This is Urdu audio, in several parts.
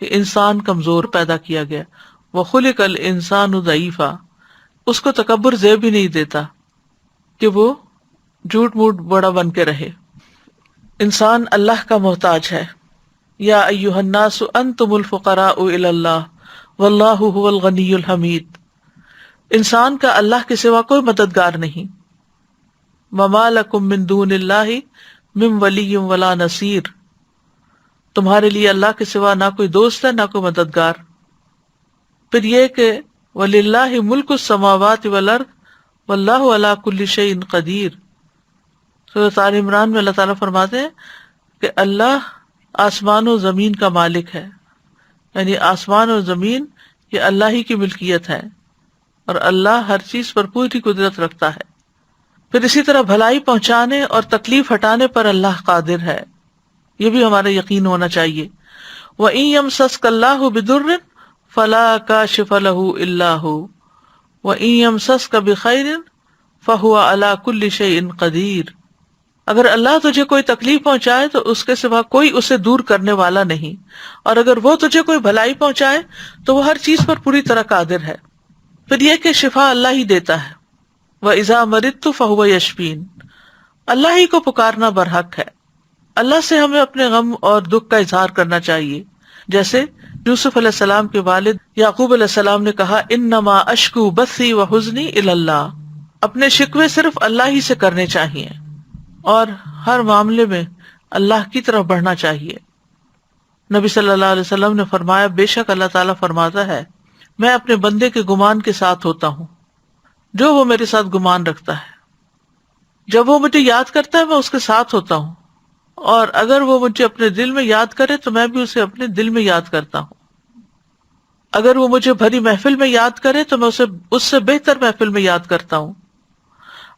کہ انسان کمزور پیدا کیا گیا. وَخُلِقَ الْإِنسَانُ ضَعِيفًا، اس کو تکبر زیب ہی نہیں دیتا کہ وہ جھوٹ موٹ بڑا بن کے رہے. انسان اللہ کا محتاج ہے. یا ایھا الناس انتم الفقراء الی اللہ واللہ هو الغنی الحمید. انسان کا اللہ کے سوا کوئی مددگار نہیں. وما لکم من دون اللہ من ولی ولا نصیر، تمہارے لیے اللہ کے سوا نہ کوئی دوست ہے نہ کوئی مددگار. پھر یہ کہ وَلِلَّهِ مُلْكُ السَّمَاوَاتِ وَالْأَرْضِ وَاللَّهُ عَلَى كُلِّ شَيْءٍ قَدِيرٌ. سورۃ آل عمران میں اللہ تعالیٰ فرماتے ہیں کہ اللہ آسمان و زمین کا مالک ہے، یعنی آسمان اور زمین یہ اللہ ہی کی ملکیت ہے اور اللہ ہر چیز پر پوری قدرت رکھتا ہے. پھر اسی طرح بھلائی پہنچانے اور تکلیف ہٹانے پر اللہ قادر ہے، یہ بھی ہمارا یقین ہونا چاہیے. وَإِن يَمْسَسْكَ اللَّهُ بِضُرٍّ فَلَا كَاشِفَ لَهُ إِلَّا هُوَ وَإِن يَمْسَسْكَ بِخَيْرٍ فَهُوَ عَلَى كُلِّ شَيْءٍ قَدِيرٌ. اگر اللہ تجھے کوئی تکلیف پہنچائے تو اس کے سوا کوئی اسے دور کرنے والا نہیں، اور اگر وہ تجھے کوئی بھلائی پہنچائے تو وہ ہر چیز پر پوری طرح قادر ہے. پھر یہ کہ شفا اللہ ہی دیتا ہے. وَإِذَا مَرِضْتُ فَهُوَ يَشْفِينِ، اللہ ہی کو پکارنا برحق ہے. اللہ سے ہمیں اپنے غم اور دکھ کا اظہار کرنا چاہیے، جیسے یوسف علیہ السلام کے والد یعقوب علیہ السلام نے کہا انما اشکو بثی وحزنی الی اللہ. اپنے شکوے صرف اللہ ہی سے کرنے چاہیے اور ہر معاملے میں اللہ کی طرف بڑھنا چاہیے. نبی صلی اللہ علیہ وسلم نے فرمایا بے شک اللہ تعالیٰ فرماتا ہے میں اپنے بندے کے گمان کے ساتھ ہوتا ہوں جو وہ میرے ساتھ گمان رکھتا ہے. جب وہ مجھے یاد کرتا ہے میں اس کے ساتھ ہوتا ہوں، اور اگر وہ مجھے اپنے دل میں یاد کرے تو میں بھی اسے اپنے دل میں یاد کرتا ہوں. اگر وہ مجھے بھری محفل میں یاد کرے تو میں اسے اس سے بہتر محفل میں یاد کرتا ہوں.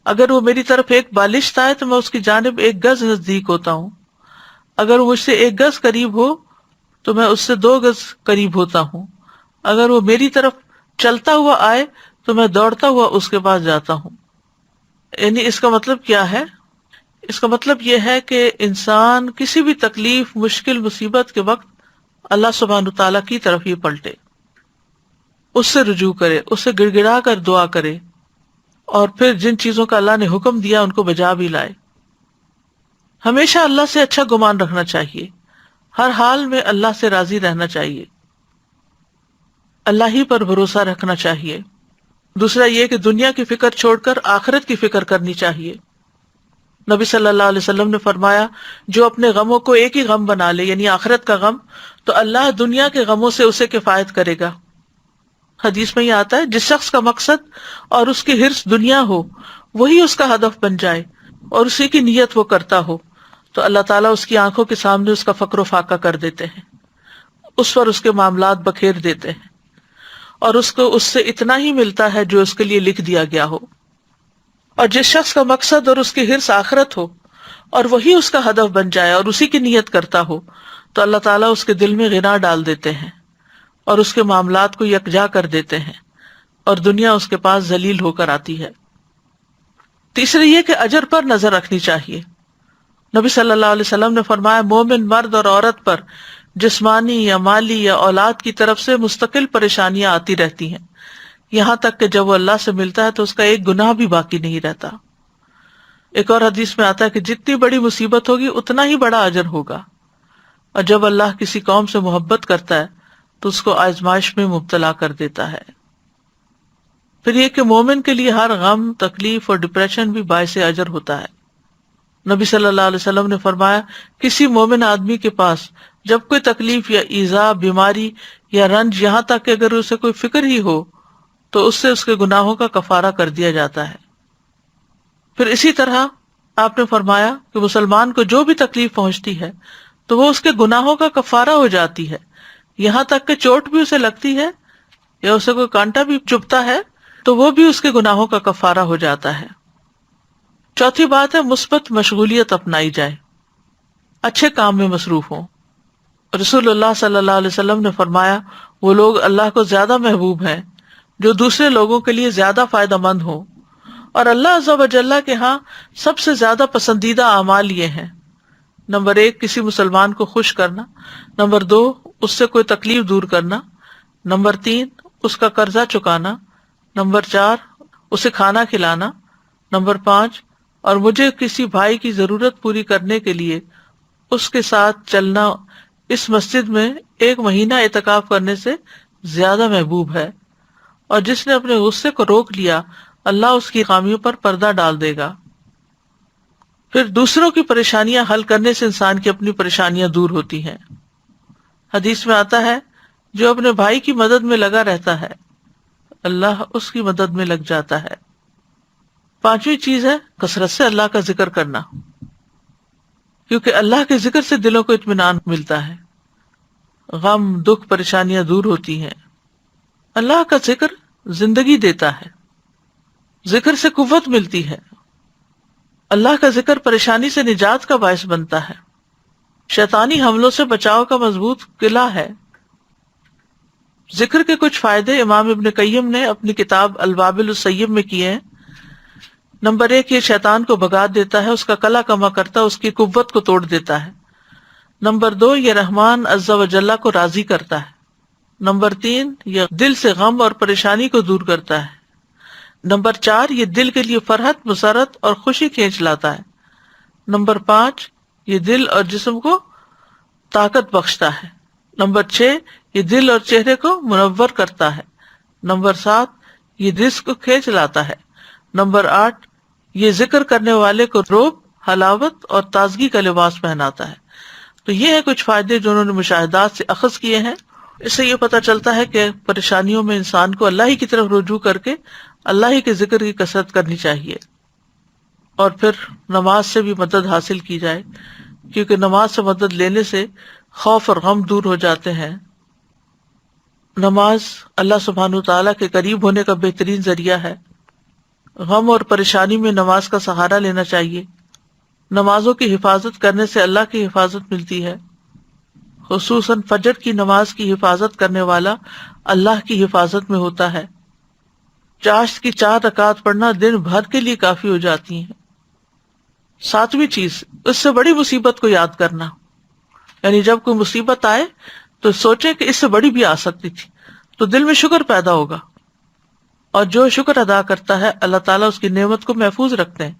اگر وہ میری طرف ایک بالشت آئے تو میں اس کی جانب ایک گز نزدیک ہوتا ہوں. اگر وہ مجھ سے ایک گز قریب ہو تو میں اس سے 2 گز قریب ہوتا ہوں. اگر وہ میری طرف چلتا ہوا آئے تو میں دوڑتا ہوا اس کے پاس جاتا ہوں. یعنی اس کا مطلب کیا ہے؟ اس کا مطلب یہ ہے کہ انسان کسی بھی تکلیف، مشکل، مصیبت کے وقت اللہ سبحانہ تعالیٰ کی طرف ہی پلٹے، اس سے رجوع کرے، اس سے گڑ گڑا کر دعا کرے، اور پھر جن چیزوں کا اللہ نے حکم دیا ان کو بجا بھی لائے. ہمیشہ اللہ سے اچھا گمان رکھنا چاہیے، ہر حال میں اللہ سے راضی رہنا چاہیے، اللہ ہی پر بھروسہ رکھنا چاہیے. دوسرا یہ کہ دنیا کی فکر چھوڑ کر آخرت کی فکر کرنی چاہیے. نبی صلی اللہ علیہ وسلم نے فرمایا جو اپنے غموں کو ایک ہی غم بنا لے، یعنی آخرت کا غم، تو اللہ دنیا کے غموں سے اسے کفایت کرے گا. حدیث میں یہ آتا ہے جس شخص کا مقصد اور اس کی حرص دنیا ہو وہی اس کا ہدف بن جائے اور اسی کی نیت وہ کرتا ہو تو اللہ تعالیٰ اس کی آنکھوں کے سامنے اس کا فقر و فاقہ کر دیتے ہیں، اس پر اس کے معاملات بکھیر دیتے ہیں، اور اس کو اس سے اتنا ہی ملتا ہے جو اس کے لیے لکھ دیا گیا ہو. اور جس شخص کا مقصد اور اس کی حرص آخرت ہو اور وہی اس کا ہدف بن جائے اور اسی کی نیت کرتا ہو تو اللہ تعالیٰ اس کے دل میں غنا ڈال دیتے ہیں اور اس کے معاملات کو یکجا کر دیتے ہیں اور دنیا اس کے پاس ذلیل ہو کر آتی ہے. تیسرے یہ کہ اجر پر نظر رکھنی چاہیے. نبی صلی اللہ علیہ وسلم نے فرمایا مومن مرد اور عورت پر جسمانی یا مالی یا اولاد کی طرف سے مستقل پریشانیاں آتی رہتی ہیں، یہاں تک کہ جب وہ اللہ سے ملتا ہے تو اس کا ایک گناہ بھی باقی نہیں رہتا. ایک اور حدیث میں آتا ہے کہ جتنی بڑی مصیبت ہوگی اتنا ہی بڑا اجر ہوگا، اور جب اللہ کسی قوم سے محبت کرتا ہے تو اس کو آزمائش میں مبتلا کر دیتا ہے. پھر یہ کہ مومن کے لیے ہر غم، تکلیف اور ڈپریشن بھی باعث اجر ہوتا ہے. نبی صلی اللہ علیہ وسلم نے فرمایا کسی مومن آدمی کے پاس جب کوئی تکلیف یا ایذا، بیماری یا رنج، یہاں تک کہ اگر اسے کوئی فکر ہی ہو تو اس سے اس کے گناہوں کا کفارہ کر دیا جاتا ہے. پھر اسی طرح آپ نے فرمایا کہ مسلمان کو جو بھی تکلیف پہنچتی ہے تو وہ اس کے گناہوں کا کفارہ ہو جاتی ہے، یہاں تک کہ چوٹ بھی اسے لگتی ہے یا اسے کوئی کانٹا بھی چبھتا ہے تو وہ بھی اس کے گناہوں کا کفارہ ہو جاتا ہے. چوتھی بات ہے مثبت مشغولیت اپنائی جائے، اچھے کام میں مصروف ہوں. رسول اللہ صلی اللہ علیہ وسلم نے فرمایا وہ لوگ اللہ کو زیادہ محبوب ہیں جو دوسرے لوگوں کے لیے زیادہ فائدہ مند ہوں، اور اللہ عز و جل کے ہاں سب سے زیادہ پسندیدہ اعمال یہ ہیں نمبر 1 کسی مسلمان کو خوش کرنا، نمبر 2 اس سے کوئی تکلیف دور کرنا، نمبر 3 اس کا قرضہ چکانا، نمبر 4 اسے کھانا کھلانا، نمبر 5 اور مجھے کسی بھائی کی ضرورت پوری کرنے کے لیے اس کے ساتھ چلنا اس مسجد میں 1 مہینہ اعتکاف کرنے سے زیادہ محبوب ہے، اور جس نے اپنے غصے کو روک لیا اللہ اس کی خامیوں پر پردہ ڈال دے گا۔ پھر دوسروں کی پریشانیاں حل کرنے سے انسان کی اپنی پریشانیاں دور ہوتی ہیں۔ حدیث میں آتا ہے جو اپنے بھائی کی مدد میں لگا رہتا ہے اللہ اس کی مدد میں لگ جاتا ہے۔ 5ویں چیز ہے کثرت سے اللہ کا ذکر کرنا، کیونکہ اللہ کے ذکر سے دلوں کو اطمینان ملتا ہے، غم دکھ پریشانیاں دور ہوتی ہیں۔ اللہ کا ذکر زندگی دیتا ہے، ذکر سے قوت ملتی ہے۔ اللہ کا ذکر پریشانی سے نجات کا باعث بنتا ہے، شیطانی حملوں سے بچاؤ کا مضبوط قلعہ ہے۔ ذکر کے کچھ فائدے امام ابن قیم نے اپنی کتاب الوابل الصیب میں کیے ہیں۔ نمبر 1 یہ شیطان کو بھگا دیتا ہے، اس کا قلع کما کرتا ہے، اس کی قوت کو توڑ دیتا ہے۔ نمبر 2 یہ رحمان عز و جل کو راضی کرتا ہے۔ نمبر 3 یہ دل سے غم اور پریشانی کو دور کرتا ہے۔ نمبر 4 یہ دل کے لیے فرحت، مسرت اور خوشی کھینچ لاتا ہے۔ نمبر 5 یہ دل اور جسم کو طاقت بخشتا ہے۔ نمبر 6 یہ دل اور چہرے کو منور کرتا ہے۔ نمبر 7 یہ رزق کو کھینچ لاتا ہے۔ نمبر 8 یہ ذکر کرنے والے کو روب، حلاوت اور تازگی کا لباس پہناتا ہے۔ تو یہ ہیں کچھ فائدے جو انہوں نے مشاہدات سے اخذ کیے ہیں۔ اس سے یہ پتہ چلتا ہے کہ پریشانیوں میں انسان کو اللہ ہی کی طرف رجوع کر کے اللہ ہی کے ذکر کی کثرت کرنی چاہیے، اور پھر نماز سے بھی مدد حاصل کی جائے، کیونکہ نماز سے مدد لینے سے خوف اور غم دور ہو جاتے ہیں۔ نماز اللہ سبحانہ وتعالیٰ کے قریب ہونے کا بہترین ذریعہ ہے۔ غم اور پریشانی میں نماز کا سہارا لینا چاہیے۔ نمازوں کی حفاظت کرنے سے اللہ کی حفاظت ملتی ہے، خصوصاً فجر کی نماز کی حفاظت کرنے والا اللہ کی حفاظت میں ہوتا ہے۔ چاشت کی 4 رکعات پڑھنا دن بھر کے لیے کافی ہو جاتی ہیں۔ 7ویں چیز اس سے بڑی مصیبت کو یاد کرنا، یعنی جب کوئی مصیبت آئے تو سوچیں کہ اس سے بڑی بھی آ سکتی تھی، تو دل میں شکر پیدا ہوگا، اور جو شکر ادا کرتا ہے اللہ تعالیٰ اس کی نعمت کو محفوظ رکھتے ہیں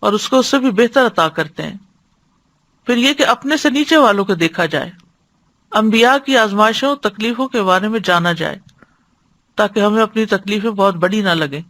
اور اس کو اس سے بھی بہتر عطا کرتے ہیں۔ پھر یہ کہ اپنے سے نیچے والوں کو دیکھا جائے، انبیاء کی آزمائشوں تکلیفوں کے بارے میں جانا جائے، تاکہ ہمیں اپنی تکلیفیں بہت بڑی نہ لگیں۔